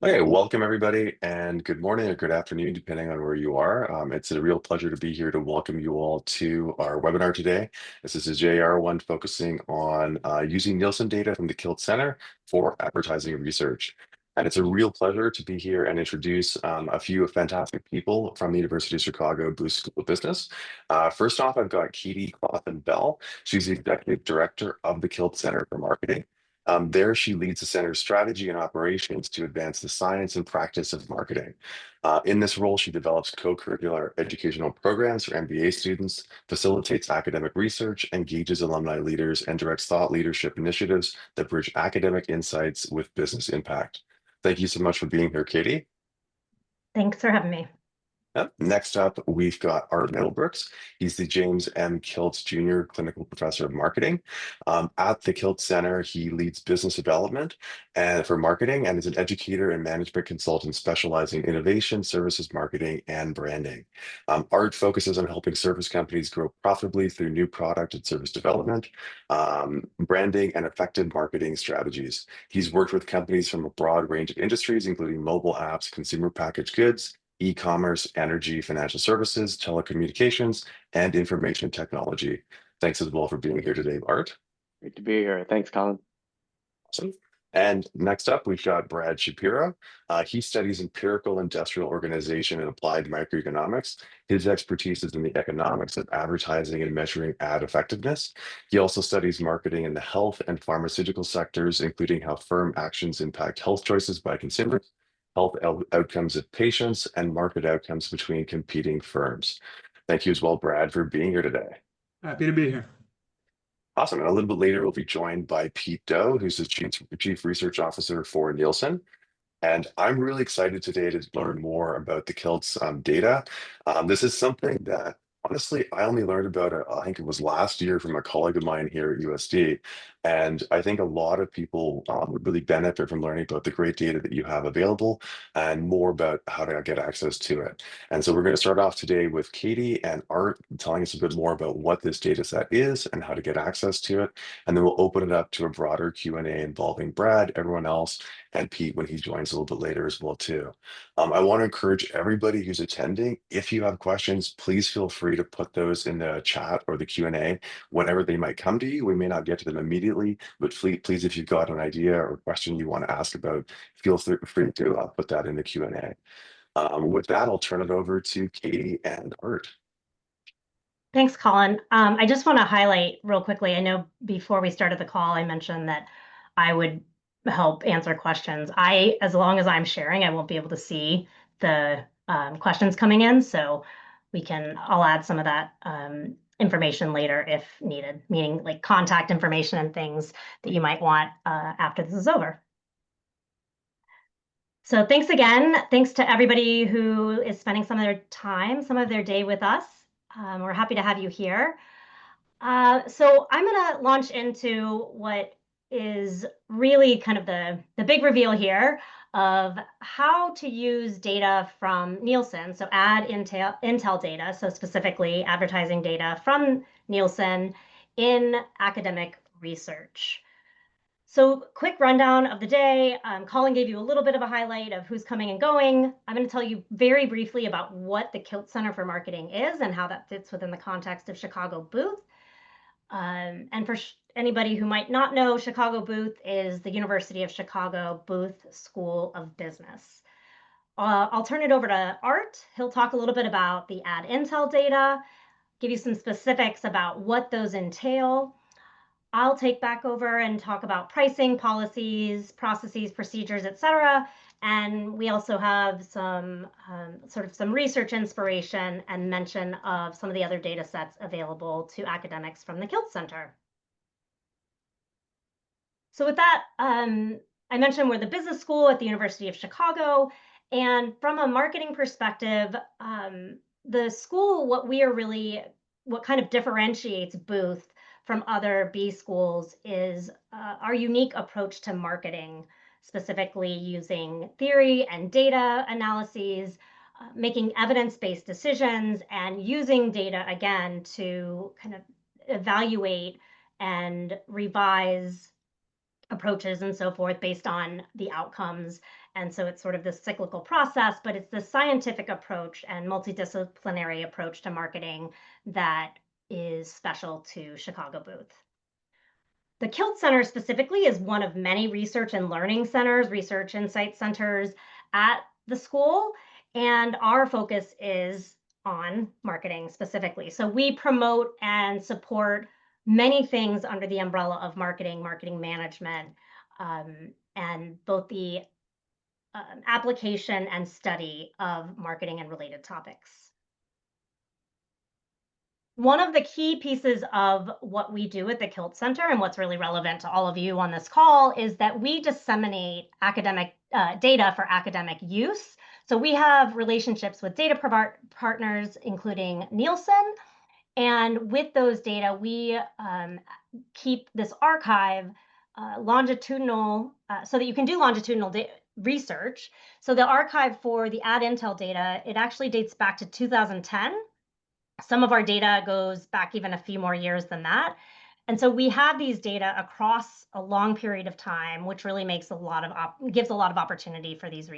Okay, welcome everybody, and good morning or good afternoon, depending on where you are. It's a real pleasure to be here to welcome you all to our webinar today. This is a JR one focusing on using Nielsen data from the Kilts Center for advertising research. And it's a real pleasure to be here and introduce a few fantastic people from the University of Chicago Booth School of Business. First off, I've got Katie Claussen-Bell. She's the Executive Director of the Kilts Center for Marketing. There, she leads the center's strategy and operations to advance the science and practice of marketing. In this role, she develops co-curricular educational programs for MBA students, facilitates academic research, engages alumni leaders, and directs thought leadership initiatives that bridge academic insights with business impact. Thank you so much for being here, Katie. Thanks for having me. Yep. Next up, we've got Art Middlebrooks. He's the James M. Kilts Jr. Clinical Professor of Marketing. At the Kilts Center, he leads business development and for marketing and is an educator and management consultant specializing in innovation, services, marketing, and branding. Art focuses on helping service companies grow profitably through new product and service development, branding, and effective marketing strategies. He's worked with companies from a broad range of industries, including mobile apps, consumer packaged goods, e-commerce, energy, financial services, telecommunications, and information technology. Thanks as well for being here today, Art. Great to be here. Thanks, Colin. Awesome. And next up, we've got Brad Shapiro. He studies empirical industrial organization and applied microeconomics. His expertise is in the economics of advertising and measuring ad effectiveness. He also studies marketing in the health and pharmaceutical sectors, including how firm actions impact health choices by consumers, health outcomes of patients, and market outcomes between competing firms. Thank you as well, Brad, for being here today. Happy to be here. Awesome. And a little bit later, we'll be joined by Pete Doe, who's the Chief Research Officer for Nielsen. And I'm really excited today to learn more about the Kilts data. This is something that honestly, I only learned about it, I think it was last year from a colleague of mine here at USD. And I think a lot of people would really benefit from learning about the great data that you have available and more about how to get access to it. And so we're going to start off today with Katie and Art telling us a bit more about what this data set is and how to get access to it. And then we'll open it up to a broader Q&A involving Brad, everyone else, and Pete when he joins a little bit later as well too. I want to encourage everybody who's attending, if you have questions, please feel free to put those in the chat or the Q&A whenever they might come to you. We may not get to them immediately, but please, if you've got an idea or question you want to ask about, feel free to put that in the Q&A. With that, I'll turn it over to Katie and Art. Thanks, Colin. I just want to highlight real quickly, I know before we started the call, I mentioned that I would help answer questions. As long as I'm sharing, I won't be able to see the questions coming in, so I'll add some of that information later if needed, meaning like contact information and things that you might want after this is over. So thanks again. Thanks to everybody who is spending some of their time, some of their day with us. We're happy to have you here. So I'm going to launch into what is really kind of the big reveal here of how to use data from Nielsen, so ad intel data, so specifically advertising data from Nielsen in academic research. So quick rundown of the day. Colin gave you a little bit of a highlight of who's coming and going. I'm going to tell you very briefly about what the Kilts Center for Marketing is and how that fits within the context of Chicago Booth. And for anybody who might not know, Chicago Booth is the University of Chicago Booth School of Business. I'll turn it over to Art. He'll talk a little bit about the ad intel data, give you some specifics about what those entail. I'll take back over and talk about pricing, policies, processes, procedures, etc. And we also have some some research inspiration and mention of some of the other data sets available to academics from the Kilts Center. So with that, I mentioned we're the business school at the University of Chicago. And from a marketing perspective, the school, what kind of differentiates Booth from other B schools is our unique approach to marketing, specifically using theory and data analyses, making evidence-based decisions, and using data again to kind of evaluate and revise approaches and so forth based on the outcomes. And so it's sort of this cyclical process, but it's the scientific approach and multidisciplinary approach to marketing that is special to Chicago Booth. The Kilts Center specifically is one of many research and learning centers, research insight centers at the school. And our focus is on marketing specifically. So we promote and support many things under the umbrella of marketing, marketing management, and both the application and study of marketing and related topics. One of the key pieces of what we do at the Kilts Center and what's really relevant to all of you on this call is that we disseminate academic data for academic use. So we have relationships with data partners, including Nielsen. And with those data, we keep this archive longitudinal so that you can do longitudinal research. So the archive for the ad intel data, it actually dates back to 2010. Some of our data goes back even a few more years than that. And so we have these data across a long period of time, which really makes gives a lot of opportunity for these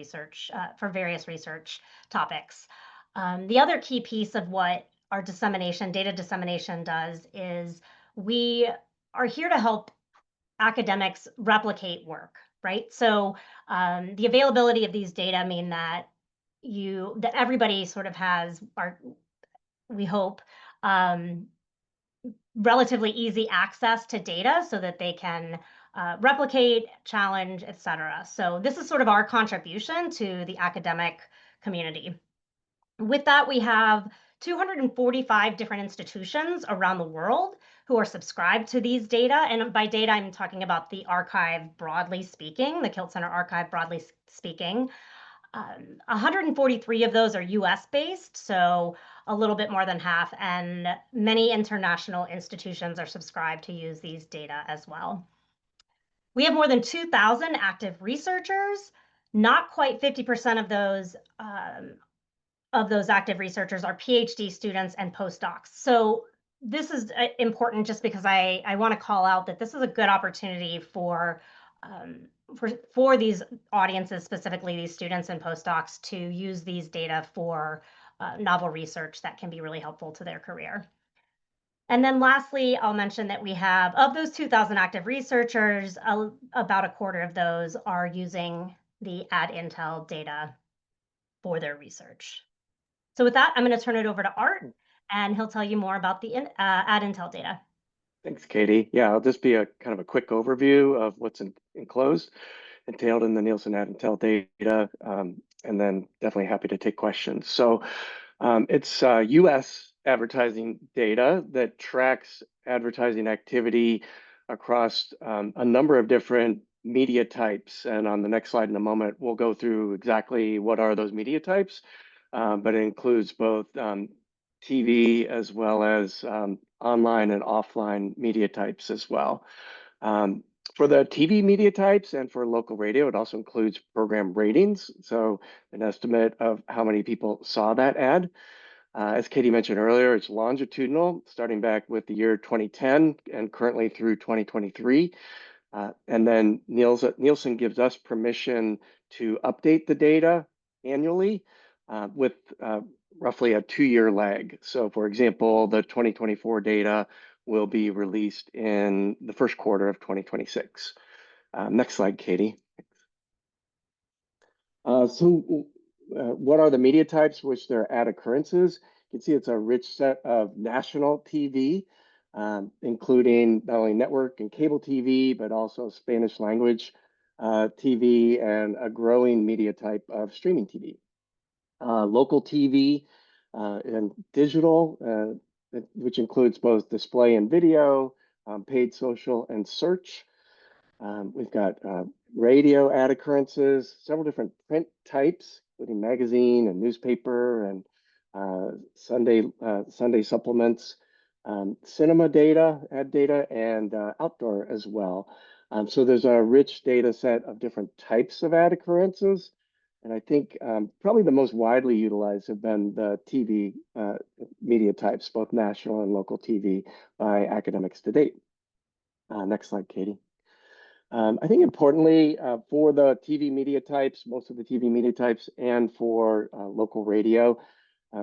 for various research topics. The other key piece of what our data dissemination does is we are here to help academics replicate work, right? So the availability of these data mean that everybody sort of has we hope, relatively easy access to data so that they can replicate, challenge, et cetera. So this is sort of our contribution to the academic community. With that, we have 245 different institutions around the world who are subscribed to these data. And by data, I'm talking about the archive broadly speaking, the Kilts Center archive broadly speaking. 143 of those are US based, so a little bit more than half, and many international institutions are subscribed to use these data as well. We have more than 2,000 active researchers. Not quite 50% of those active researchers are PhD students and postdocs. So this is important just because I want to call out that this is a good opportunity for these audiences, specifically these students and postdocs, to use these data for novel research that can be really helpful to their career. And then lastly, I'll mention that we have, of those 2,000 active researchers, about a quarter of those are using the ad intel data for their research. So with that, I'm going to turn it over to Art, and he'll tell you more about the ad intel data. Thanks, Katie. Yeah, I'll just be a kind of a quick overview of what's entailed in the Nielsen ad intel data, and then definitely happy to take questions. So it's US advertising data that tracks advertising activity across a number of different media types. And on the next slide in a moment, we'll go through exactly what are those media types, but it includes both TV as well as online and offline media types as well. For the TV media types and for local radio, it also includes program ratings, so an estimate of how many people saw that ad. As Katie mentioned earlier, it's longitudinal, starting back with the year 2010 and currently through 2023. And then Nielsen gives us permission to update the data annually with roughly a 2-year lag. So for example, the 2024 data will be released in the first quarter of 2026. Next slide, Katie. What are the media types which there are ad occurrences? You can see it's a rich set of national TV, including not only network and cable TV, but also Spanish language TV and a growing media type of streaming TV. Local TV and digital, which includes both display and video, paid social and search. We've got radio ad occurrences, several different print types, including magazine and newspaper and Sunday supplements, cinema data, ad data, and outdoor as well. So there's a rich data set of different types of ad occurrences. And I think probably the most widely utilized have been the TV media types, both national and local TV by academics to date. Next slide, Katie. I think importantly, for the TV media types, most of the TV media types, and for local radio,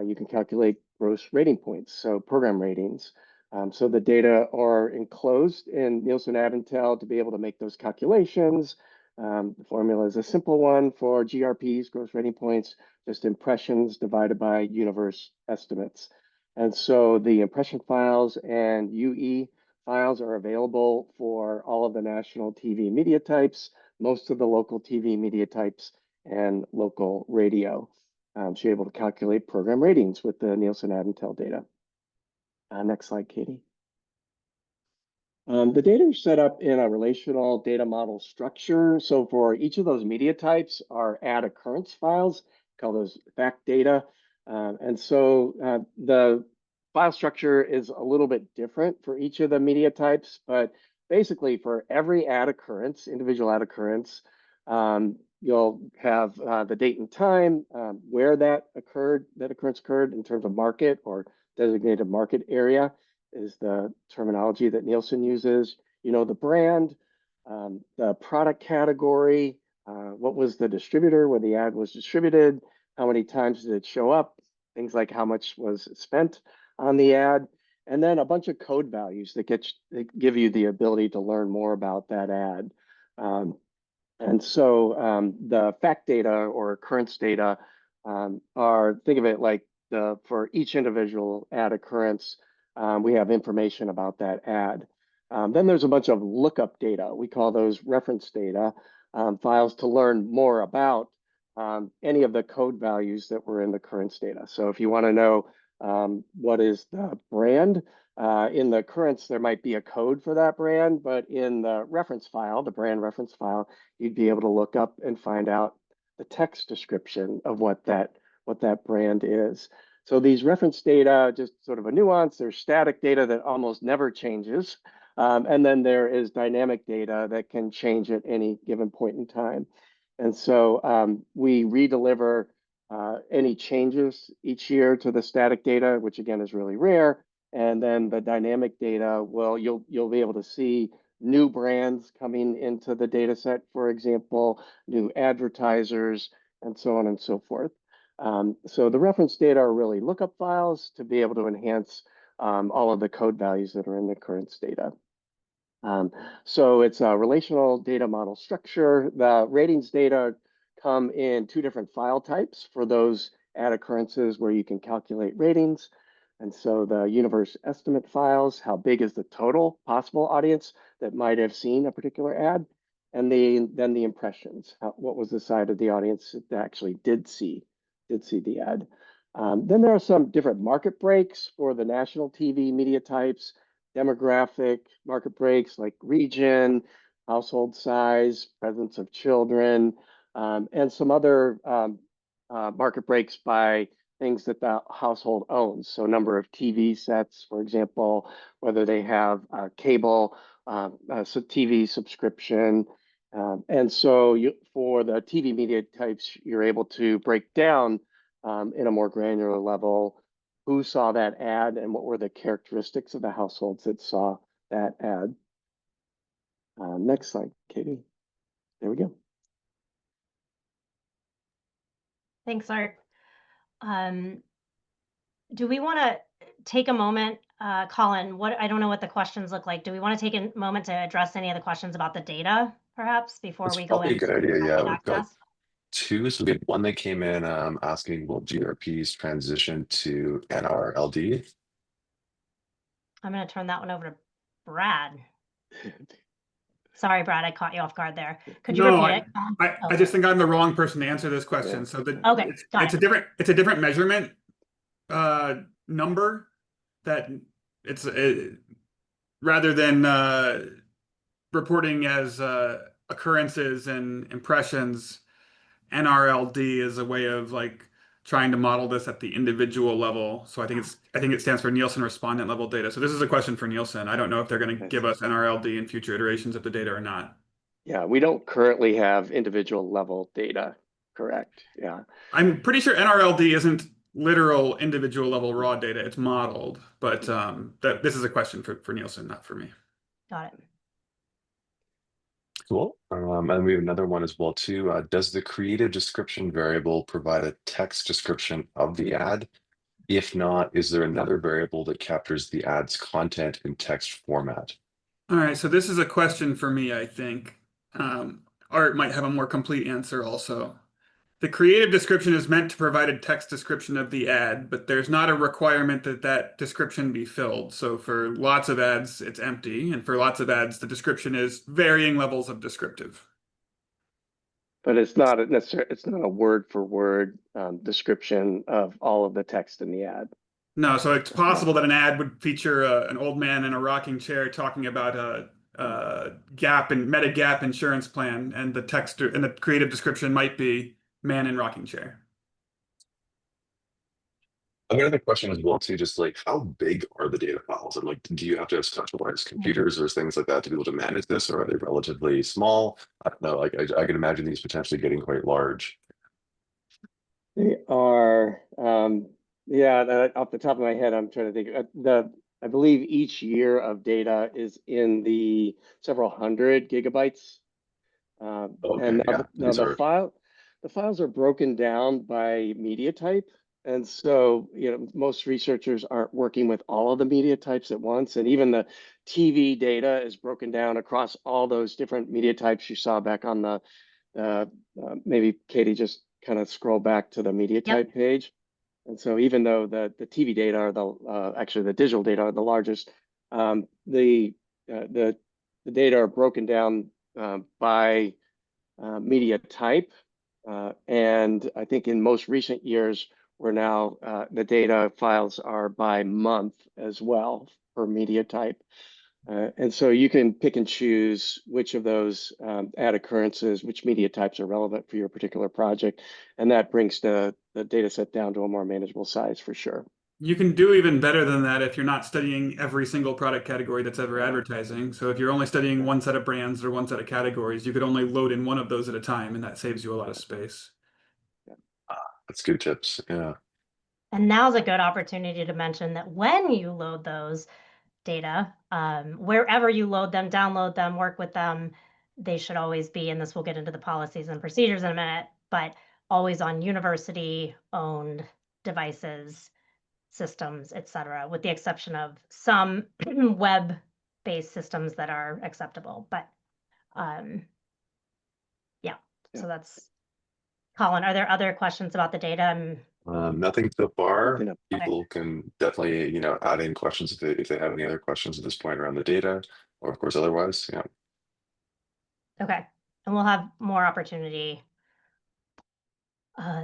you can calculate gross rating points, so program ratings. So the data are enclosed in Nielsen Ad Intel to be able to make those calculations. The formula is a simple one for GRPs, gross rating points, just impressions divided by universe estimates. And so the impression files and UE files are available for all of the national TV media types, most of the local TV media types, and local radio. So you're able to calculate program ratings with the Nielsen Ad Intel data. Next slide, Katie. The data are set up in a relational data model structure. So for each of those media types are ad occurrence files, call those fact data. And so the file structure is a little bit different for each of the media types, but basically for every ad occurrence, individual ad occurrence, you'll have the date and time, where that occurrence occurred in terms of market or designated market area is the terminology that Nielsen uses. You know, the brand, the product category, what was the distributor where the ad was distributed, how many times did it show up, things like how much was spent on the ad, and then a bunch of code values that give you the ability to learn more about that ad. And so the fact data or occurrence data think of it like for each individual ad occurrence, we have information about that ad. Then there's a bunch of lookup data. We call those reference data files to learn more about any of the code values that were in the occurrence data. So if you want to know what is the brand, in the occurrence, there might be a code for that brand, but in the reference file, the brand reference file, you'd be able to look up and find out the text description of what that brand is. So these reference data, just sort of a nuance, there's static data that almost never changes. And then there is dynamic data that can change at any given point in time. And so we redeliver any changes each year to the static data, which again is really rare. And then the dynamic data, well, you'll be able to see new brands coming into the data set, for example, new advertisers, and so on and so forth. So the reference data are really lookup files to be able to enhance all of the code values that are in the occurrence data. So it's a relational data model structure. The ratings data come in two different file types for those ad occurrences where you can calculate ratings. And so the universe estimate files, how big is the total possible audience that might have seen a particular ad? And then the impressions, what was the side of the audience that actually did see the ad? Then there are some different market breaks for the national TV media types, demographic market breaks like region, household size, presence of children, and some other market breaks by things that the household owns. So number of TV sets, for example, whether they have cable, TV subscription. And so for the TV media types, you're able to break down in a more granular level who saw that ad and what were the characteristics of the households that saw that ad. Next slide, Katie. There we go. Thanks, Art. Do we want to take a moment, Colin? I don't know what the questions look like. Do we want to take a moment to address any of the questions about the data, perhaps, before That's we go probably a into good idea. Yeah, we've got access? two. So we had one that came in asking, will GRPs transition to NRLD? I'm going to turn that one over to Brad. Sorry, Brad, I caught you off guard there. Could you repeat it? I just think I'm the wrong person to answer this question. So Okay, it's a different measurement number that it's rather than reporting as occurrences and impressions. NRLD is a way of like trying to model this at the individual level. So I think it stands for Nielsen respondent level data. So this is a question for Nielsen. I don't know if they're going to give us NRLD in future iterations of the data or not. Yeah, we don't currently have individual level data, correct? Yeah. I'm pretty sure NRLD isn't literal individual level raw data. It's modeled, but this is a question for Nielsen, not for me. Got it. Cool. And we have another one as well too. Does the creative description variable provide a text description of the ad? If not, is there another variable that captures the ad's content in text format? All right, so this is a question for me, I think. Art might have a more complete answer also. The creative description is meant to provide a text description of the ad, but there's not a requirement that that description be filled. So for lots of ads, it's empty, and for lots of ads, the description is varying levels of descriptive. But it's not it's not a word for word description of all of the text in the ad. No, so it's possible that an ad would feature an old man in a rocking chair talking about a Meta Gap insurance plan, and the text and the creative description might be man in rocking chair. I've got another question as well too, just like how big are the data files? And like, do you have to have specialized computers or things like that to be able to manage this, or are they relatively small? I don't know, like I can imagine these potentially getting quite large. They are, yeah, off the top of my head, I'm trying to think. I believe each year of data is in the several hundred gigabytes. Okay, And yeah, now these are the files are broken down by media type. And so, most researchers aren't working with all of the media types at once. And even the TV data is broken down across all those different media types you saw back on maybe Katie just kind of scroll back to the media type page. And so even though the TV data are actually the digital data are the largest, the data are broken down by media type. And I think in most recent years, we're now the data files are by month as well for media type. And so you can pick and choose which of those ad occurrences, which media types are relevant for your particular project. And that brings the data set down to a more manageable size for sure. You can do even better than that if you're not studying every single product category that's ever advertising. So if you're only studying one set of brands or one set of categories, you could only load in one of those at a time, and that saves you a lot of space. That's good tips. Yeah. And now's a good opportunity to mention that when you load those data, wherever you load them, download them, work with them, they should always be, and this will get into the policies and procedures in a minute, but always on university-owned devices, systems, et cetera, with the exception of some web-based systems that are acceptable. But yeah, so that's, Colin, are there other questions about the data? Nothing so far. Nothing. People can definitely, add in questions if they have any other questions at this point around the data, or of course otherwise. Yeah. Okay, and we'll have more opportunity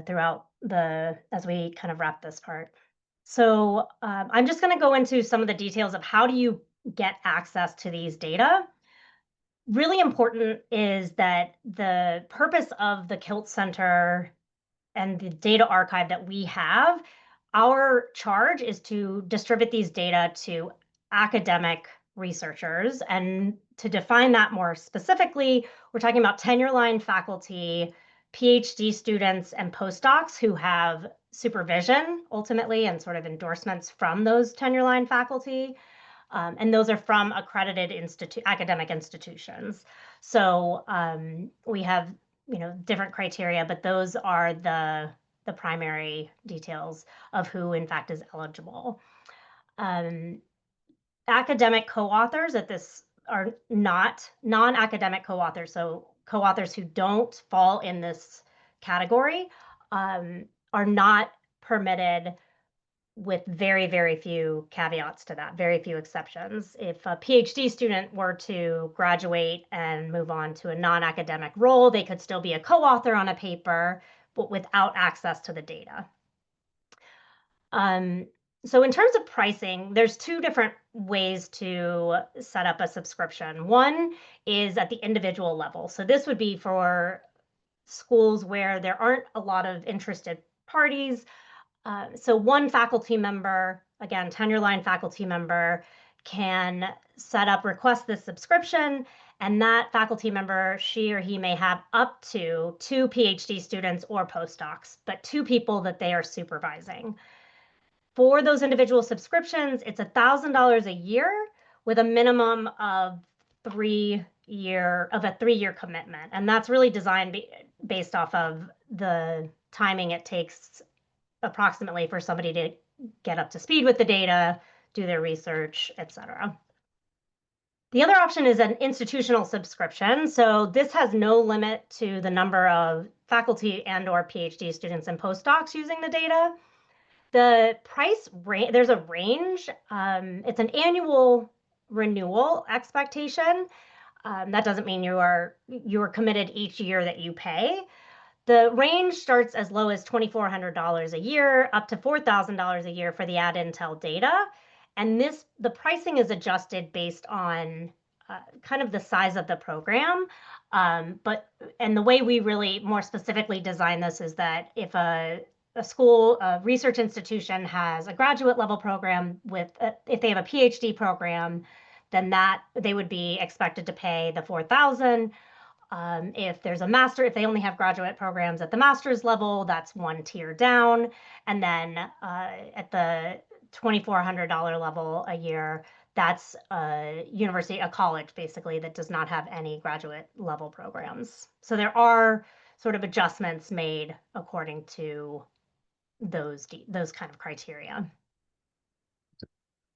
throughout as we kind of wrap this part. So I'm just going to go into some of the details of how do you get access to these data. Really important is that the purpose of the Kilts Center and the data archive that we have, our charge is to distribute these data to academic researchers. And to define that more specifically, we're talking about tenure-line faculty, PhD students, and postdocs who have supervision ultimately and sort of endorsements from those tenure-line faculty. And those are from accredited academic institutions. So we have different criteria, but those are the primary details of who in fact is eligible. Academic co-authors at this are not non-academic co-authors, so co-authors who don't fall in this category are not permitted, with very, very few caveats to that, very few exceptions. If a PhD student were to graduate and move on to a non-academic role, they could still be a co-author on a paper, but without access to the data. So in terms of pricing, there's two different ways to set up a subscription. One is at the individual level. So this would be for schools where there aren't a lot of interested parties. So one faculty member, again, tenure-line faculty member, can request this subscription, and that faculty member, she or he may have up to 2 PhD students or postdocs, but 2 people that they are supervising. For those individual subscriptions, it's $1,000 a year with a minimum of 3 3-year commitment, and that's really designed based off of the timing it takes approximately for somebody to get up to speed with the data, do their research, etc. The other option is an institutional subscription. So this has no limit to the number of faculty and/or PhD students and postdocs using the data. The price range, there's a range. It's an annual renewal expectation. That doesn't mean you are committed each year that you pay. The range starts as low as $2,400 a year, up to $4,000 a year for the ad intel data. And the pricing is adjusted based on kind of the size of the program. And the way we really more specifically design this is that if a research institution has a graduate level program if they have a PhD program, then they would be expected to pay the $4,000. If there's if they only have graduate programs at the master's level, that's one tier down. And then at the $2,400 level a year, that's a college basically that does not have any graduate level programs. So there are sort of adjustments made according to those kind of criteria.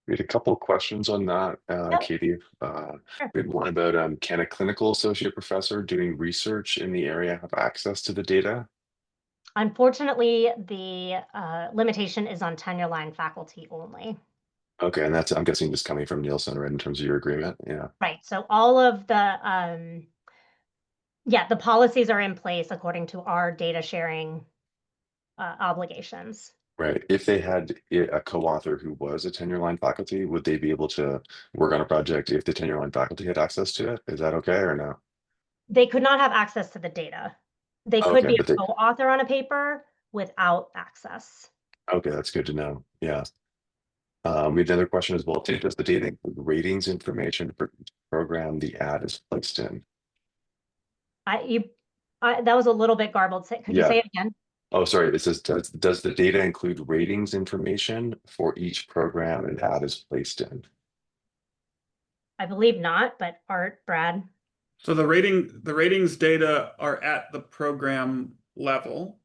We had a couple of questions on that, Yep. Katie. Sure. We had one about can a clinical associate professor doing research in the area have access to the data? Unfortunately, the limitation is on tenure-line faculty only. Okay, and I'm guessing just coming from Nielsen, right, in terms of your agreement? Yeah. Right. So all of the the policies are in place according to our data sharing obligations. Right. If they had a co-author who was a tenure-line faculty, would they be able to work on a project if the tenure-line faculty had access to it? Is that okay or no? They could not have access to the data. They could Okay, be but a co-author on a paper without access. okay, that's good to know. Yeah. We had another question as well too. Does the data include ratings information for each program the ad is placed in? That was a little bit garbled. Could you say it again? Oh, sorry. It says, does the data include ratings information for each program an ad is placed in? I believe not, but Art, Brad. So the ratings data are at the program level.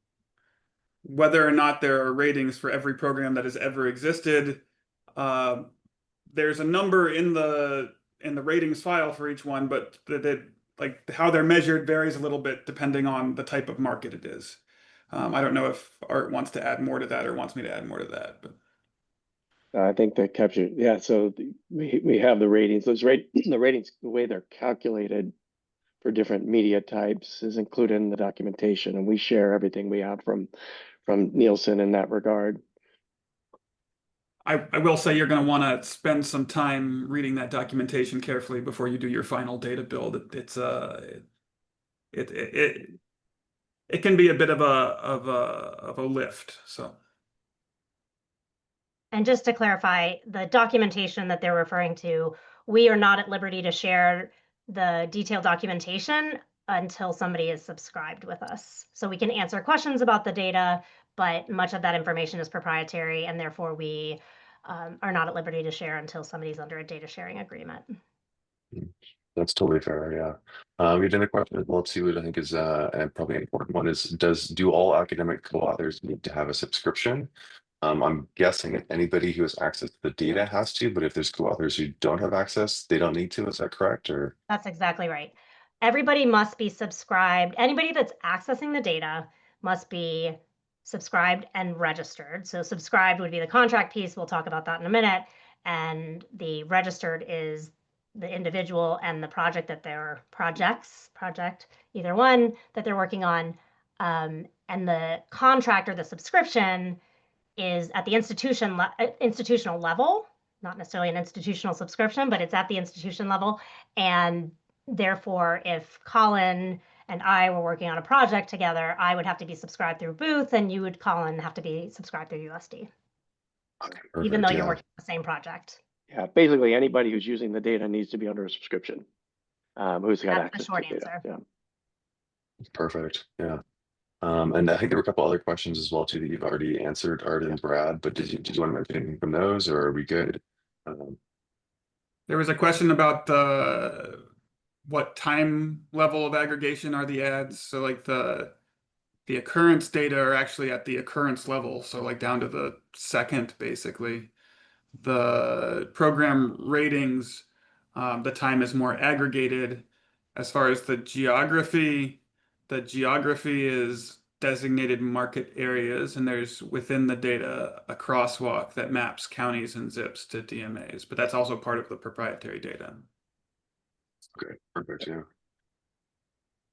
Whether or not there are ratings for every program that has ever existed, there's a number in the ratings file for each one, but like how they're measured varies a little bit depending on the type of market it is. I don't know if Art wants to add more to that or wants me to add more to that, but I think that captured. Yeah, so we have the ratings. The ratings, the way they're calculated for different media types is included in the documentation, and we share everything we have from Nielsen in that regard. I will say you're going to want to spend some time reading that documentation carefully before you do your final data build. It can be a bit of a lift. So. And just to clarify, the documentation that they're referring to, we are not at liberty to share the detailed documentation until somebody is subscribed with us. So we can answer questions about the data, but much of that information is proprietary, and therefore we are not at liberty to share until somebody's under a data sharing agreement. That's totally fair. Yeah. We did a question as well too, which I think is and probably an important one is do all academic co-authors need to have a subscription? I'm guessing that anybody who has access to the data has to, but if there's co-authors who don't have access, they don't need to. Is that correct? Or that's exactly right. Everybody must be subscribed. Anybody that's accessing the data must be subscribed and registered. So subscribed would be the contract piece. We'll talk about that in a minute. And the registered is the individual and the project that they're either one that they're working on. And the contract or the subscription is at the institutional level, not necessarily an institutional subscription, but it's at the institution level. And therefore, if Colin and I were working on a project together, I would have to be subscribed through Booth, and you would, Colin, have to be subscribed through USD. okay, even though you're working on the same project. Yeah, basically anybody who's using the data needs to be under a subscription. Who's got That's access the short to data. answer. Yeah. perfect. Yeah. And I think there were a couple other questions as well too that you've already answered, Art and Brad. But did you want to mention anything from those, or are we good? There was a question about what time level of aggregation are the ads. So like the occurrence data are actually at the occurrence level, so like down to the second, basically. The program ratings, the time is more aggregated. As far as the geography is designated market areas, and there's within the data a crosswalk that maps counties and zips to DMAs, but that's also part of the proprietary data. Okay, perfect. Yeah.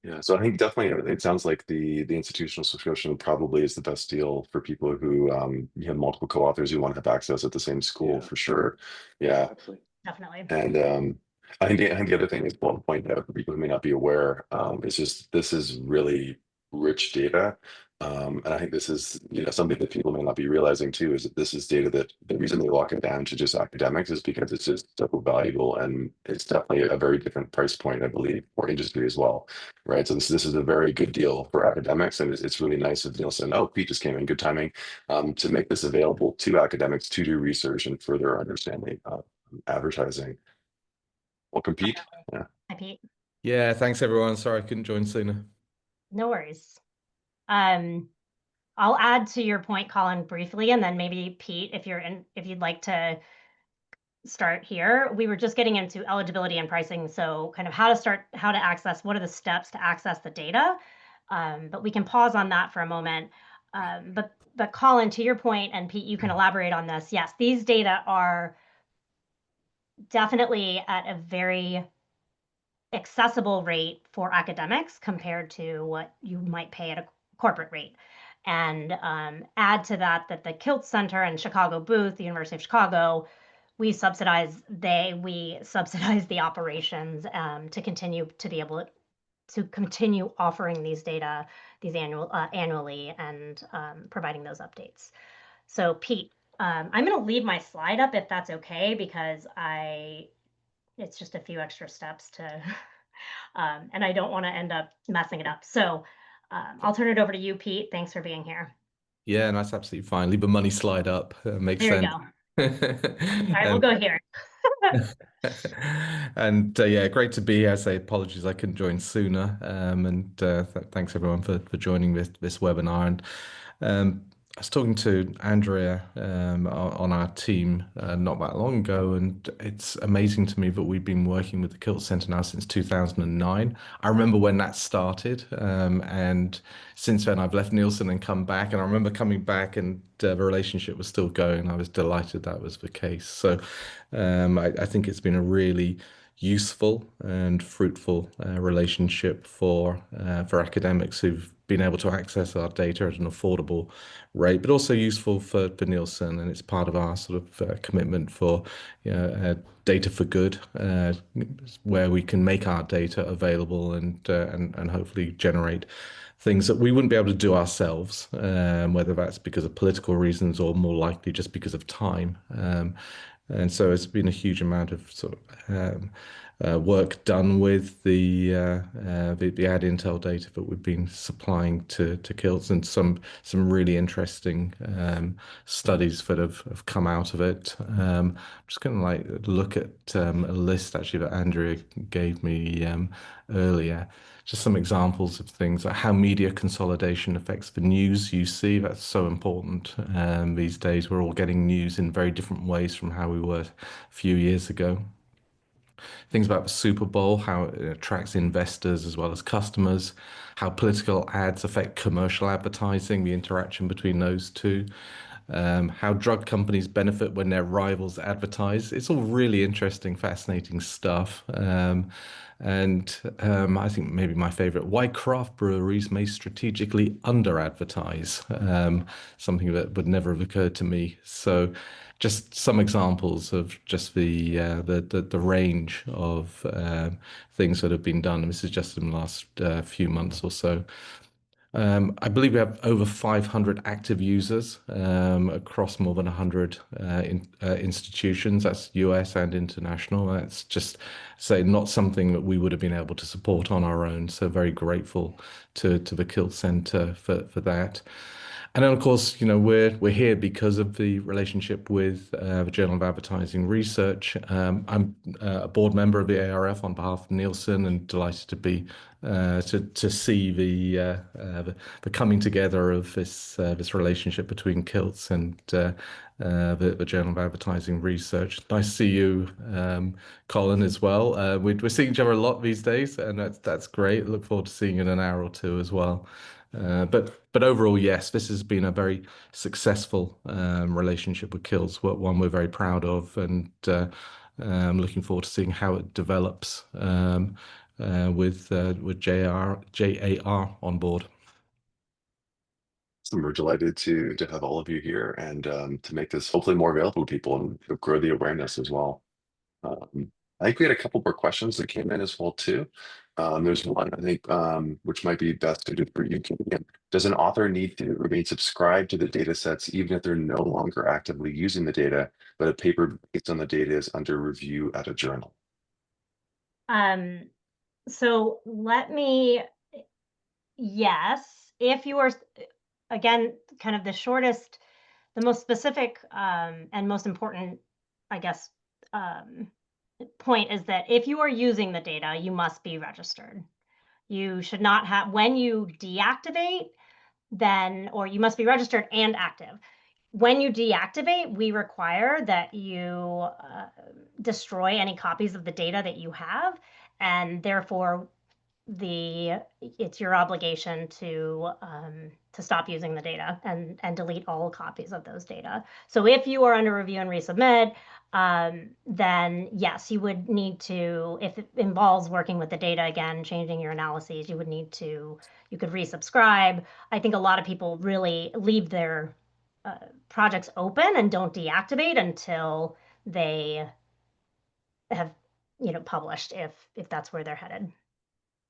Yeah, so I think definitely it sounds like the institutional subscription probably is the best deal for people who you have multiple co-authors who want to have access at the same school Yeah, for sure. Yeah. absolutely. Definitely. And I think the other thing is well to point out for people who may not be aware, is just this is really rich data. And I think this is, something that people may not be realizing too, is that this is data that the reason they lock it down to just academics is because it's just so valuable, and it's definitely a very different price point, I believe, for industry as well. Right. So this is a very good deal for academics, and it's really nice of Nielsen. Oh, Pete just came in, good timing, to make this available to academics to do research and further understanding advertising. Welcome, Pete. Definitely. Yeah. Hi, Pete. Yeah, thanks everyone. Sorry I couldn't join sooner. No worries. I'll add to your point, Colin, briefly, and then maybe Pete, if you'd like to start here. We were just getting into eligibility and pricing, so kind of how to access, what are the steps to access the data. But we can pause on that for a moment. But Colin, to your point, and Pete, you can elaborate on this. Yes, these data are definitely at a very accessible rate for academics compared to what you might pay at a corporate rate. And add to that the Kilts Center and Chicago booth, the University of Chicago, we subsidize the operations to continue to be able to continue offering these data, annually, and providing those updates. So Pete, I'm going to leave my slide up if that's okay, because it's just a few extra steps to, and I don't want to end up messing it up. So I'll turn it over to you, Pete. Thanks for being here. Yeah, that's absolutely fine. Leave a money slide up. Makes There you sense. go. All right, we'll go here. And yeah, great to be here. I say apologies I couldn't join sooner. And thanks everyone for joining this webinar. And I was talking to Andrea on our team not that long ago, and it's amazing to me that we've been working with the Kilts Center now since 2009. I remember when that started, and since then I've left Nielsen and come back, and I remember coming back and the relationship was still going. I was delighted that was the case. So I think it's been a really useful and fruitful relationship for academics who've been able to access our data at an affordable rate, but also useful for Nielsen, and it's part of our sort of commitment for data for good, where we can make our data available and hopefully generate things that we wouldn't be able to do ourselves, whether that's because of political reasons or more likely just because of time. And so it's been a huge amount of sort of work done with the ad intel data that we've been supplying to Kilts, and some really interesting studies that have come out of it. I'm just going to like look at a list actually that Andrea gave me earlier. Just some examples of things like how media consolidation affects the news you see. That's so important these days. We're all getting news in very different ways from how we were a few years ago. Things about the Super Bowl, how it attracts investors as well as customers, how political ads affect commercial advertising, the interaction between those two. How drug companies benefit when their rivals advertise. It's all really interesting, fascinating stuff. And I think maybe my favorite, why craft breweries may strategically under-advertise, something that would never have occurred to me. So just some examples of just the range of things that have been done. And this is just in the last few months or so. I believe we have over 500 active users across more than 100 institutions. That's US and international. That's just say not something that we would have been able to support on our own. So very grateful to the Kilts Center for that. And then, of course, we're here because of the relationship with the Journal of Advertising Research. I'm a board member of the ARF on behalf of Nielsen, and delighted to be to see the coming together of this relationship between Kilts and the Journal of Advertising Research. Nice to see you, Colin, as well. We're seeing each other a lot these days, and that's great. Look forward to seeing you in an hour or two as well. But overall, yes, this has been a very successful relationship with Kills, one we're very proud of, and looking forward to seeing how it develops with JAR on board. So we're delighted to have all of you here and to make this hopefully more available to people and grow the awareness as well. I think we had a couple more questions that came in as well too. There's one I think which might be best suited for you, Kim. Does an author need to remain subscribed to the data sets even if they're no longer actively using the data, but a paper based on the data is under review at a journal? So yes, if you are, again, kind of the most specific and most important, I guess, point is that if you are using the data, you must be registered. You should not have, when you deactivate, or you must be registered and active. When you deactivate, we require that you destroy any copies of the data that you have, and therefore it's your obligation to stop using the data and delete all copies of those data. So if you are under review and resubmit, then yes, you would need to, if it involves working with the data again, changing your analyses, you could resubscribe. I think a lot of people really leave their projects open and don't deactivate until they have published, if that's where they're headed.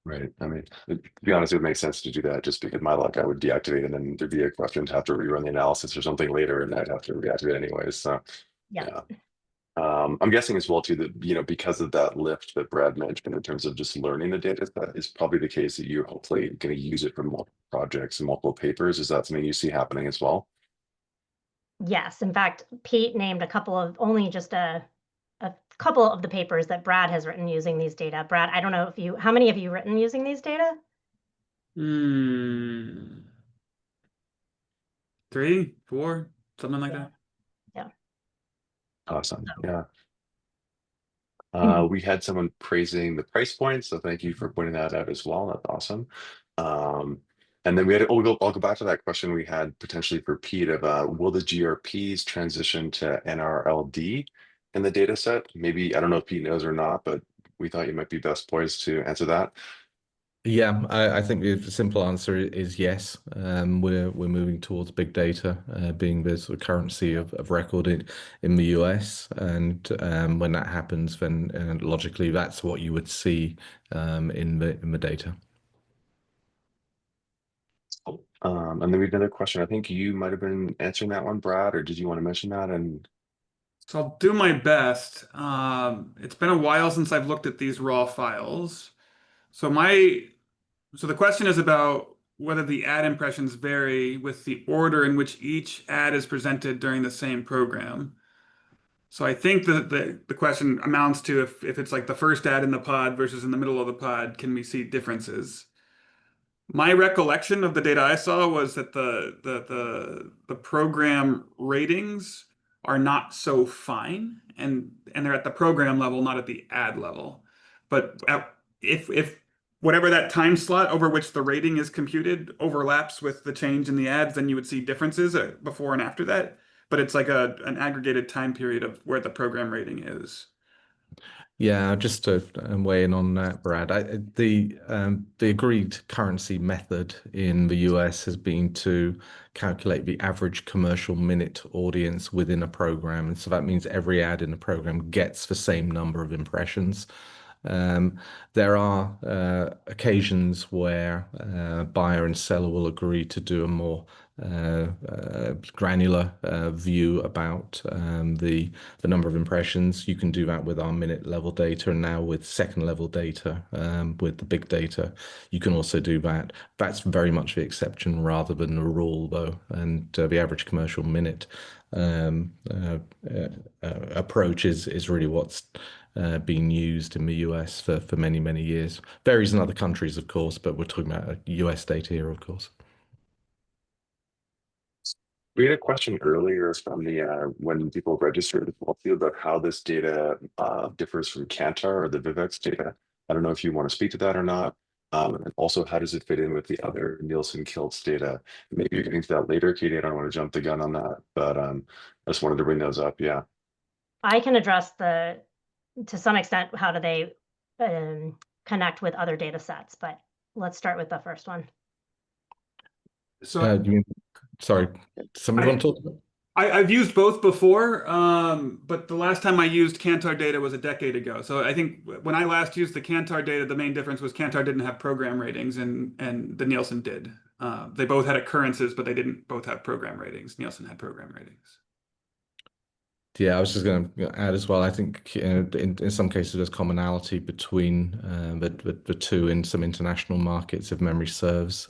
Right. I mean, to be honest, it would make sense to do that just because my luck, I would deactivate and then there'd be a question to have to rerun the analysis or something later and I'd have to reactivate anyways. So yeah. I'm guessing as well too that, because of that lift that Brad mentioned in terms of just learning the data, that is probably the case that you're hopefully going to use it for multiple projects and multiple papers. Is that something you see happening as well? Yes. In fact, Pete named only just a couple of the papers that Brad has written using these data. Brad, I don't know how many have you written using these data? 3, 4, something like that. Yeah. Awesome. Yeah. We had someone praising the price point, so thank you for pointing that out as well. That's awesome. And then I'll go back to that question we had potentially for Pete of will the GRPs transition to NRLD in the data set? Maybe, I don't know if Pete knows or not, but we thought you might be best poised to answer that. Yeah, I think the simple answer is yes. We're moving towards big data being the sort of currency of record in the US, and when that happens, then logically that's what you would see in the data. And then we have another question. I think you might have been answering that one, Brad, or did you want to mention that? And So I'll do my best. It's been a while since I've looked at these raw files. So the question is about whether the ad impressions vary with the order in which each ad is presented during the same program. So I think that the question amounts to if it's like the first ad in the pod versus in the middle of the pod, can we see differences? My recollection of the data I saw was that the program ratings are not so fine, and they're at the program level, not at the ad level. But if whatever that time slot over which the rating is computed overlaps with the change in the ads, then you would see differences before and after that. But it's like an aggregated time period of where the program rating is. Yeah, just to weigh in on that, Brad. The agreed currency method in the US has been to calculate the average commercial minute audience within a program, and so that means every ad in the program gets the same number of impressions. There are occasions where buyer and seller will agree to do a more granular view about the number of impressions. You can do that with our minute level data, and now with second level data, with the big data, you can also do that. That's very much the exception rather than the rule, though. And the average commercial minute approach is really what's been used in the US for many, many years. Varies in other countries, of course, but we're talking about US data here, of course. We had a question earlier from the when people registered as well too about how this data differs from Kantar or the Vivex data. I don't know if you want to speak to that or not. And also, how does it fit in with the other Nielsen Kilts data? Maybe you're getting to that later, Katie. I don't want to jump the gun on that, but I just wanted to bring those up. Yeah. I can address to some extent, how do they connect with other data sets, but let's start with the first one. So Sorry, somebody want to talk about? I've used both before, but the last time I used Kantar data was a decade ago. So I think when I last used the Kantar data, the main difference was Kantar didn't have program ratings and the Nielsen did. They both had occurrences, but they didn't both have program ratings. Nielsen had program ratings. Yeah, I was just going to add as well. I think in some cases there's commonality between the two in some international markets, if memory serves.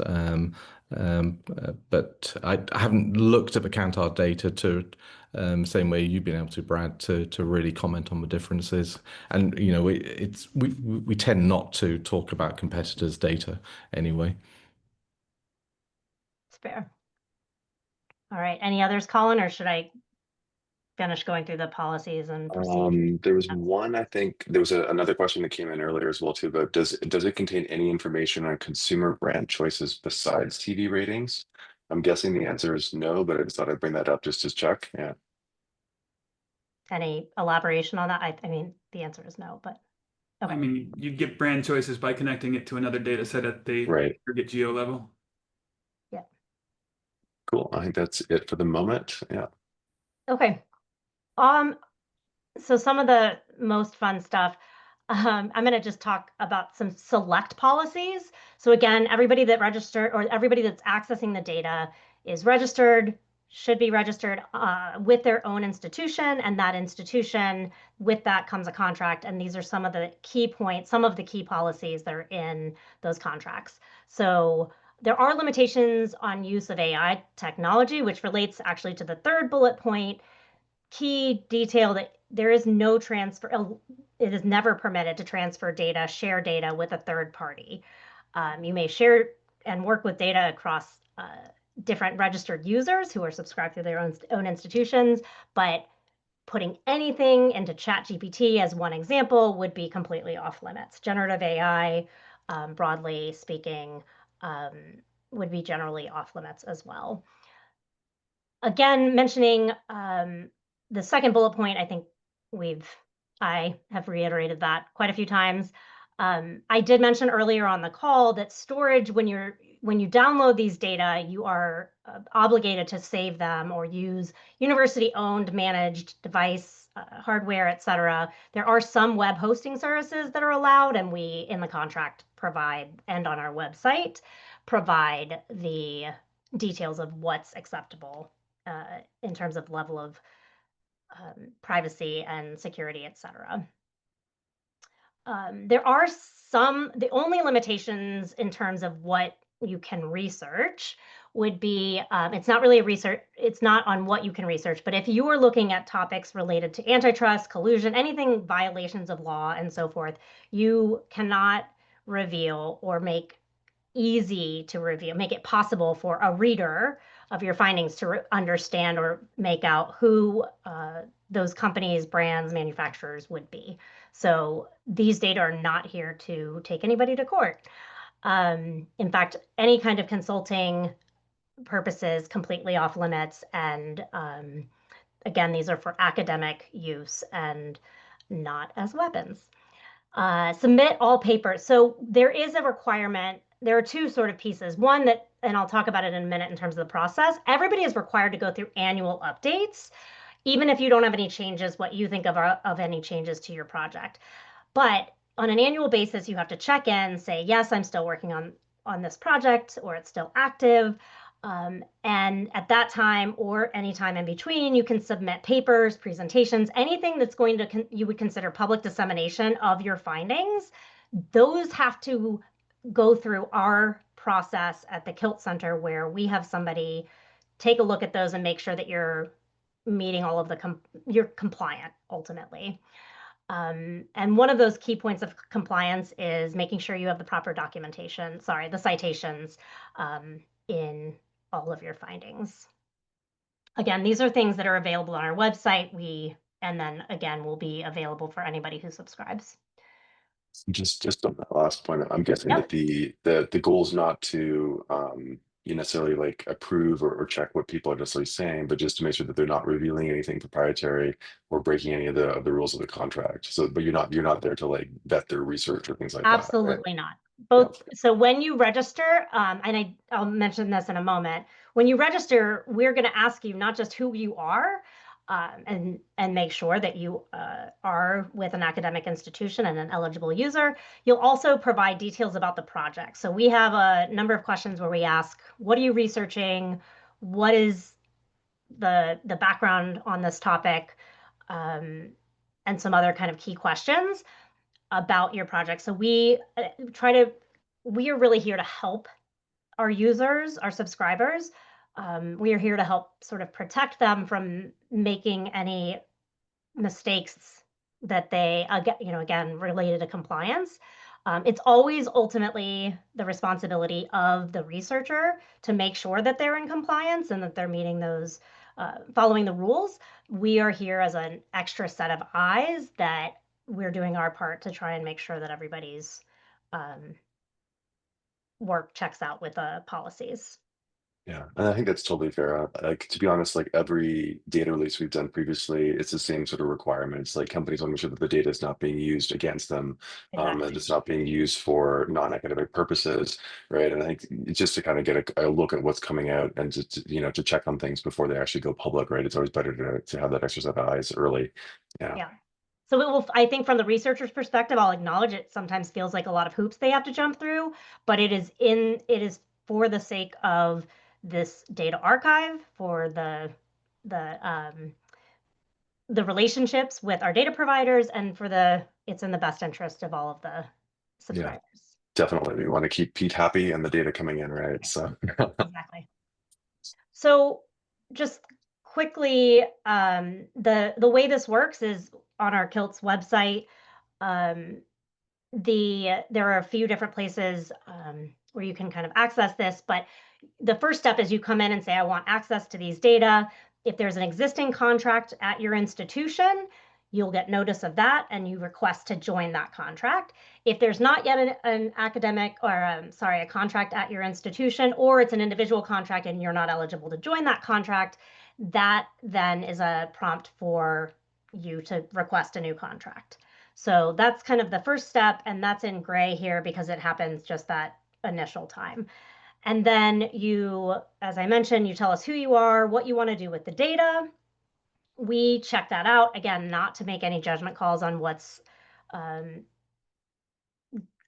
But I haven't looked at the Kantar data to same way you've been able to, Brad, to really comment on the differences. And you know, we tend not to talk about competitors' data anyway. It's fair. All right. Any others, Colin, or should I finish going through the policies and procedures? There was one, I think there was another question that came in earlier as well too, but does it contain any information on consumer brand choices besides TV ratings? I'm guessing the answer is no, but I just thought I'd bring that up just to check. Yeah. Any elaboration on that? I mean, the answer is no, but okay. I mean, you get brand choices by connecting it to another data set at the Right. target geo level. Yeah. Cool. I think that's it for the moment. Yeah. Okay. So some of the most fun stuff, I'm going to just talk about some select policies. So again, everybody that registered or everybody that's accessing the data is registered, should be registered with their own institution, and that institution, with that comes a contract. And these are some of the key points, some of the key policies that are in those contracts. So there are limitations on use of AI technology, which relates actually to the third bullet point. Key detail that there is no transfer, it is never permitted to transfer data, share data with a third party. You may share and work with data across different registered users who are subscribed to their own institutions, but putting anything into ChatGPT as one example would be completely off limits. Generative AI, broadly speaking, would be generally off limits as well. Again, mentioning the second bullet point, I think I have reiterated that quite a few times. I did mention earlier on the call that storage, when you download these data, you are obligated to save them or use university-owned managed device, hardware, etc. There are some web hosting services that are allowed, and we, in the contract, provide, and on our website, provide the details of what's acceptable in terms of level of privacy and security, etc. There are the only limitations in terms of what you can research would be, it's not really it's not on what you can research, but if you are looking at topics related to antitrust, collusion, anything violations of law and so forth, you cannot reveal or make it possible for a reader of your findings to understand or make out who those companies, brands, manufacturers would be. So these data are not here to take anybody to court. In fact, any kind of consulting purposes completely off limits. And again, these are for academic use and not as weapons. Submit all papers. So there is a requirement. There are two sort of pieces. One that, and I'll talk about it in a minute in terms of the process, everybody is required to go through annual updates, even if you don't have any changes, what you think of any changes to your project. But on an annual basis, you have to check in, say, yes, I'm still working on this project, or it's still active. And at that time or any time in between, you can submit papers, presentations, anything that's going to you would consider public dissemination of your findings. Those have to go through our process at the Kilts Center, where we have somebody take a look at those and make sure that you're meeting all of the you're compliant ultimately. And one of those key points of compliance is making sure you have the proper documentation, the citations in all of your findings. Again, these are things that are available on our website. And then again, will be available for anybody who subscribes. Just on that last point, I'm guessing Yep. that the goal is not to you necessarily like approve or check what people are necessarily saying, but just to make sure that they're not revealing anything proprietary or breaking any of the rules of the contract. So, but you're not there to like vet their research or things like that, right? Absolutely not. Both. Yeah. So when you register, and I'll mention this in a moment, when you register, we're going to ask you not just who you are, and make sure that you are with an academic institution and an eligible user. You'll also provide details about the project. So we have a number of questions where we ask, what are you researching? What is the background on this topic? And some other kind of key questions about your project. So we are really here to help our users, our subscribers. We are here to help sort of protect them from making any mistakes that they, again, related to compliance. It's always ultimately the responsibility of the researcher to make sure that they're in compliance and that they're meeting those, following the rules. We are here as an extra set of eyes that we're doing our part to try and make sure that everybody's work checks out with the policies. Yeah, and I think that's totally fair. Like, to be honest, like every data release we've done previously, it's the same sort of requirements. Like companies want to make sure that the data is not being used against them, Exactly. and it's not being used for non-academic purposes, right? And I think it's just to kind of get a look at what's coming out and to check on things before they actually go public, right? It's always better to have that extra set of eyes early. Yeah. Yeah. So it will, I think from the researcher's perspective, I'll acknowledge it sometimes feels like a lot of hoops they have to jump through, but it is for the sake of this data archive, for the relationships with our data providers, and it's in the best interest of all of the subscribers. Yeah, definitely. We want to keep Pete happy and the data coming in, right? So exactly. So just quickly, the way this works is on our Kilts website. There are a few different places where you can kind of access this, but the first step is you come in and say, I want access to these data. If there's an existing contract at your institution, you'll get notice of that and you request to join that contract. If there's not yet an academic or a contract at your institution, or it's an individual contract and you're not eligible to join that contract, that then is a prompt for you to request a new contract. So that's kind of the first step, and that's in gray here because it happens just that initial time. And then you, as I mentioned, you tell us who you are, what you want to do with the data. We check that out, again, not to make any judgment calls on what's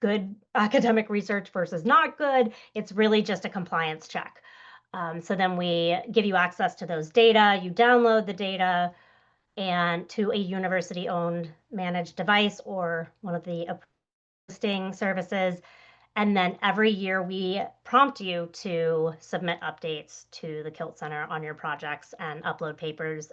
good academic research versus not good. It's really just a compliance check. So then we give you access to those data, you download the data and to a university-owned managed device or one of the hosting services. And then every year we prompt you to submit updates to the Kilts Center on your projects and upload papers,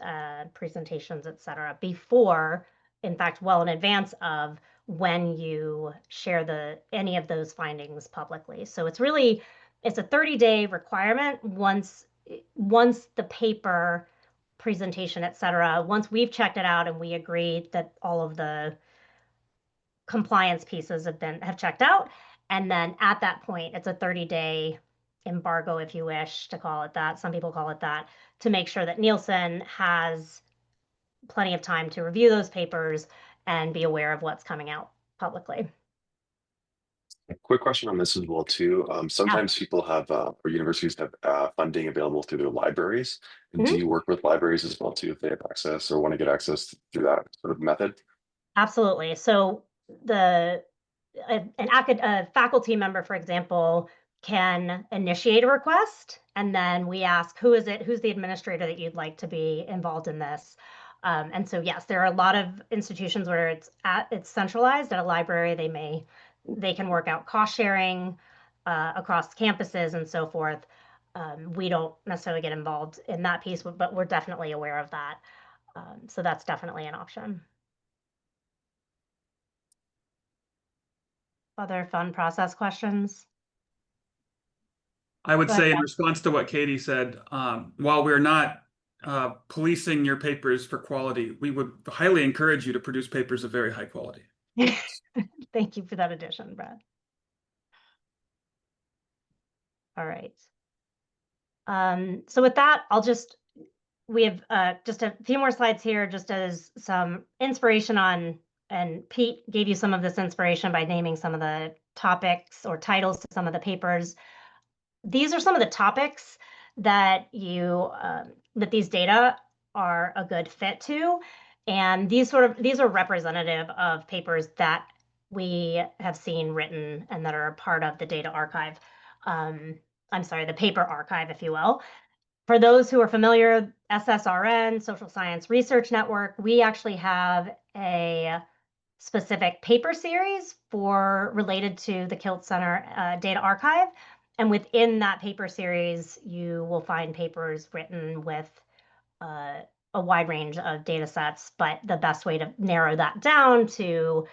presentations, et cetera, before, in fact, well in advance of when you share any of those findings publicly. So it's a 30-day requirement once the paper, presentation, et cetera, once we've checked it out and we agree that all of the compliance pieces have checked out. And then at that point, it's a 30-day embargo, if you wish to call it that. Some people call it that, to make sure that Nielsen has plenty of time to review those papers and be aware of what's coming out publicly. A quick question on this as well too. Sometimes people have or universities have funding available through their libraries. Mm-hmm. Do you work with libraries as well too if they have access or want to get access through that sort of method? Absolutely. So a faculty member, for example, can initiate a request, and then we ask, who's the administrator that you'd like to be involved in this? And so, yes, there are a lot of institutions where it's centralized. At a library, they can work out cost sharing across campuses and so forth. We don't necessarily get involved in that piece, but we're definitely aware of that. So that's definitely an option. Other fun process questions? I would Go ahead, say in Brad. response to what Katie said, while we're not policing your papers for quality, we would highly encourage you to produce papers of very high quality. Thank you for that addition, Brad. All right. So with that, we have just a few more slides here, just as some inspiration on, and Pete gave you some of this inspiration by naming some of the topics or titles to some of the papers. These are some of the topics that that these data are a good fit to. And these are representative of papers that we have seen written and that are a part of the data archive. I'm sorry, the paper archive, if you will. For those who are familiar, SSRN, Social Science Research Network, we actually have a specific paper series related to the Kilts Center data archive. And within that paper series, you will find papers written with a wide range of data sets, but the best way to narrow that down to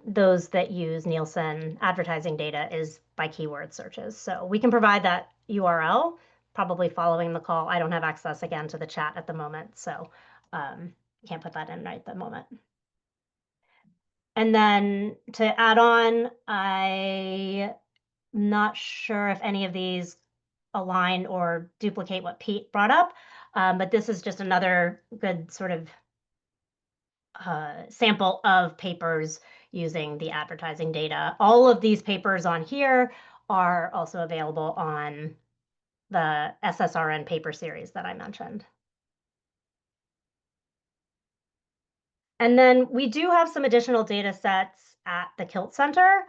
those that use Nielsen advertising data is by keyword searches. So we can provide that URL probably following the call. I don't have access again to the chat at the moment, so can't put that in right at the moment. And then to add on, I'm not sure if any of these align or duplicate what Pete brought up, but this is just another good sort of sample of papers using the advertising data. All of these papers on here are also available on the SSRN paper series that I mentioned. And then we do have some additional data sets at the Kilts Center.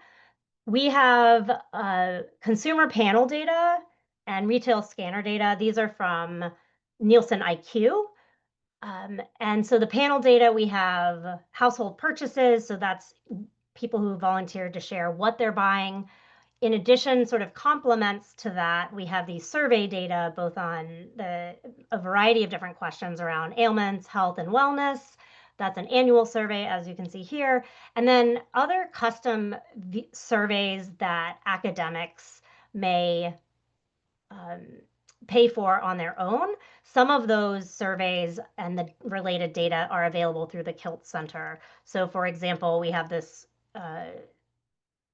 We have consumer panel data and retail scanner data. These are from Nielsen IQ. And so the panel data, we have household purchases. So that's people who volunteered to share what they're buying. In addition, sort of complements to that, we have these survey data, both on a variety of different questions around ailments, health, and wellness. That's an annual survey, as you can see here. And then other custom surveys that academics may pay for on their own. Some of those surveys and the related data are available through the Kilts Center. So for example, we have this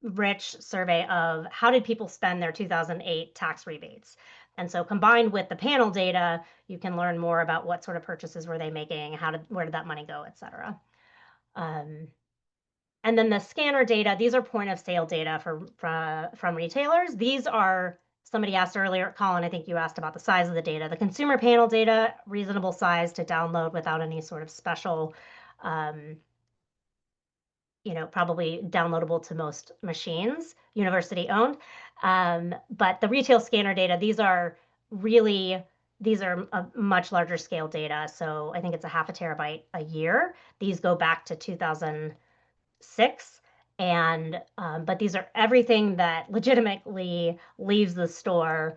rich survey of how did people spend their 2008 tax rebates. And so combined with the panel data, you can learn more about what sort of purchases were they making, where did that money go, et cetera. And then the scanner data, these are point of sale data from retailers. These are, somebody asked earlier, Colin, I think you asked about the size of the data. The consumer panel data, reasonable size to download without any sort of special, probably downloadable to most machines, university owned. But the retail scanner data, these are a much larger scale data. So I think it's a 0.5 terabyte a year. These go back to 2006. And but these are everything that legitimately leaves the store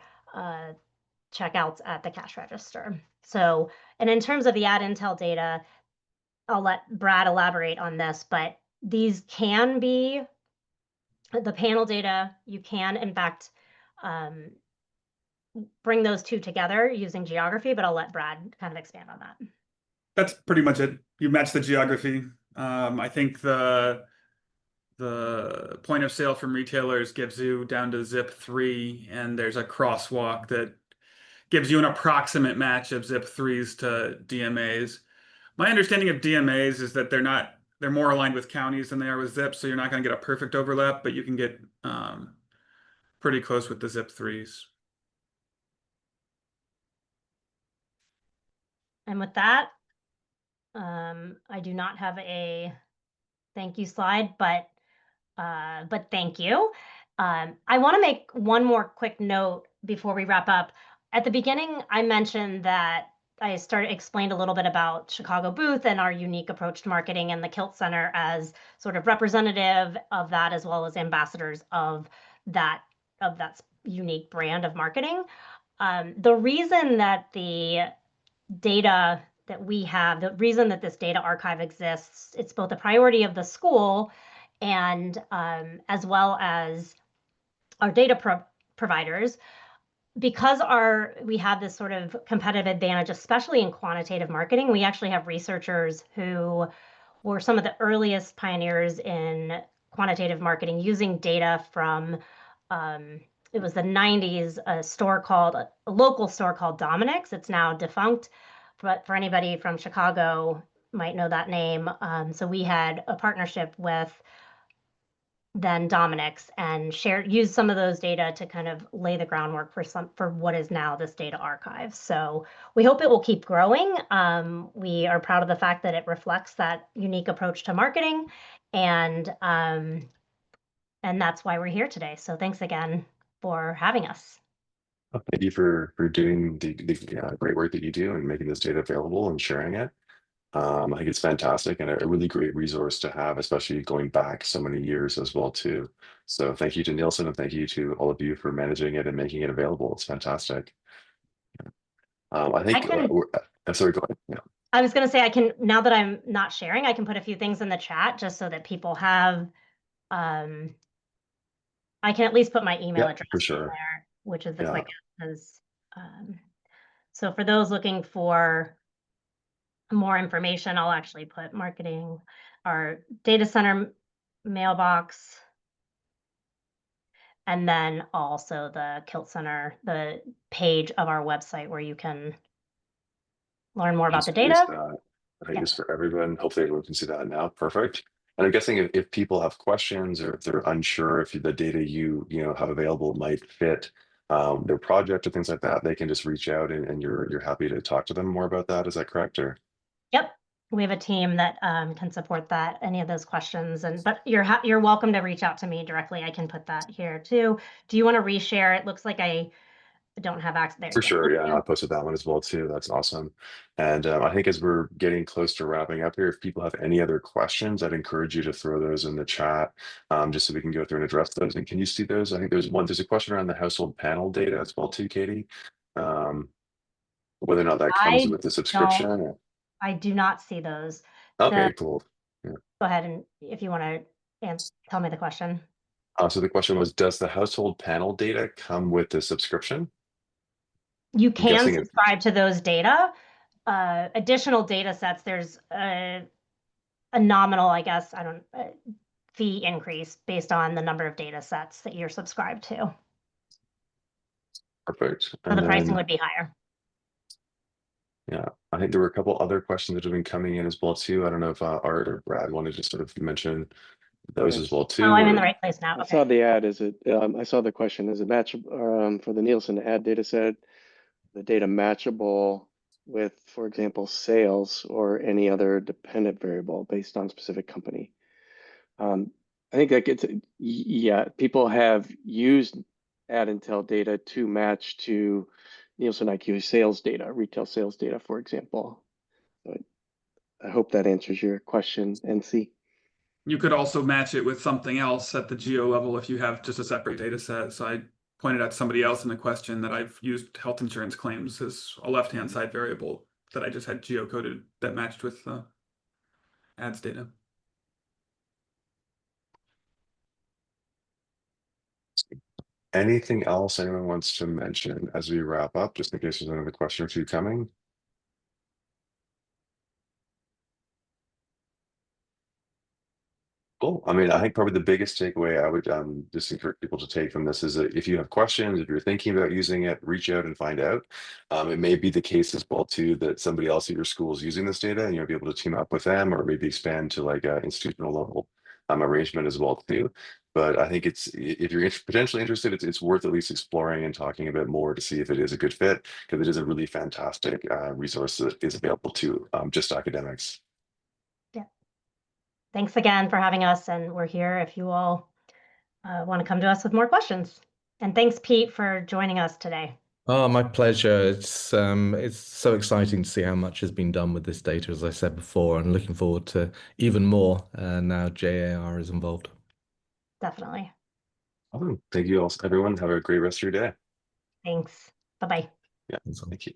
checkouts at the cash register. So, and in terms of the ad intel data, I'll let Brad elaborate on this, but these can be the panel data. You can, in fact, bring those two together using geography, but I'll let Brad kind of expand on that. That's pretty much it. You match the geography. I think the point of sale from retailers gives you down to zip 3, and there's a crosswalk that gives you an approximate match of zip 3s to DMAs. My understanding of DMAs is that they're more aligned with counties than they are with zips, so you're not going to get a perfect overlap, but you can get pretty close with the zip 3s. And with that, I do not have a thank you slide, but but thank you. I want to make one more quick note before we wrap up. At the beginning, I mentioned that I explained a little bit about Chicago Booth and our unique approach to marketing, and the Kilts Center as sort of representative of that, as well as ambassadors of that unique brand of marketing. The reason that the data that we have, the reason that this data archive exists, it's both a priority of the school and as well as our data providers, because we have this sort of competitive advantage, especially in quantitative marketing. We actually have researchers who were some of the earliest pioneers in quantitative marketing using data from it was the 90s, a local store called Dominic's. It's now defunct, but for anybody from Chicago might know that name. So we had a partnership with then Dominic's and use some of those data to kind of lay the groundwork for what is now this data archive. So we hope it will keep growing. We are proud of the fact that it reflects that unique approach to marketing, and that's why we're here today. So thanks again for having us. Thank you for doing the great work that you do and making this data available and sharing it. I think it's fantastic and a really great resource to have, especially going back so many years as well too. So thank you to Nielsen and thank you to all of you for managing it and making it available. It's fantastic. I think sorry, go ahead. Yeah. I was going to say, now that I'm not sharing, I can put a few things in the chat just so that people have, I can at least put my email address for sure. in there, which is the quickest. So for those looking for more information, I'll actually put marketing, our data center mailbox, and then also the Kilts Center, the page of our website where you can learn more about the data. I think it's for everyone. Hopefully everyone can see that now. Perfect. And I'm guessing if people have questions or if they're unsure if the data you have available might fit their project or things like that, they can just reach out and you're happy to talk to them more about that. Is that correct? Or yep, we have a team that can support that, any of those questions. But you're welcome to reach out to me directly. I can put that here too. Do you want to reshare? It looks like I don't have access there. For sure, yeah, I posted that one as well too. That's awesome. And I think as we're getting close to wrapping up here, if people have any other questions, I'd encourage you to throw those in the chat just so we can go through and address those. And can you see those? I think there's a question around the household panel data as well too, Katie. Whether or not that comes with the subscription. I do not see those. Okay, cool. Yeah. Go ahead, and if you want to tell me the question. So the question was, does the household panel data come with the subscription? You can subscribe to those data. Additional data sets, there's a nominal, I guess, fee increase based on the number of data sets that you're subscribed to. Perfect. So the pricing would be higher. Yeah, I think there were a couple other questions that have been coming in as well too. I don't know if Art or Brad wanted to sort of mention those as well too. Oh, I'm in the right place now. I saw the ad. I saw the question. Is it matchable for the Nielsen ad data set? The data matchable with, for example, sales or any other dependent variable based on specific company. I think that gets, people have used ad intel data to match to Nielsen IQ sales data, retail sales data, for example. So I hope that answers your question, NC. You could also match it with something else at the geo level if you have just a separate data set. So I pointed out to somebody else in the question that I've used health insurance claims as a left-hand side variable that I just had geocoded that matched with ads data. Anything else anyone wants to mention as we wrap up, just in case there's another question or two coming? Cool. I mean, I think probably the biggest takeaway I would just encourage people to take from this is that if you have questions, if you're thinking about using it, reach out and find out. It may be the case as well too that somebody else at your school is using this data and you'll be able to team up with them or maybe expand to like an institutional level arrangement as well too. But I think if you're potentially interested, it's worth at least exploring and talking a bit more to see if it is a good fit, because it is a really fantastic resource that is available to just academics. thanks again for having us, and we're here if you all want to come to us with more questions. And thanks, Pete, for joining us today. Oh, my pleasure. It's so exciting to see how much has been done with this data, as I said before, and looking forward to even more now JAR is involved. Definitely. Awesome. Thank you all, everyone. Have a great rest of your day. Thanks. Bye-bye. Yeah, thank you.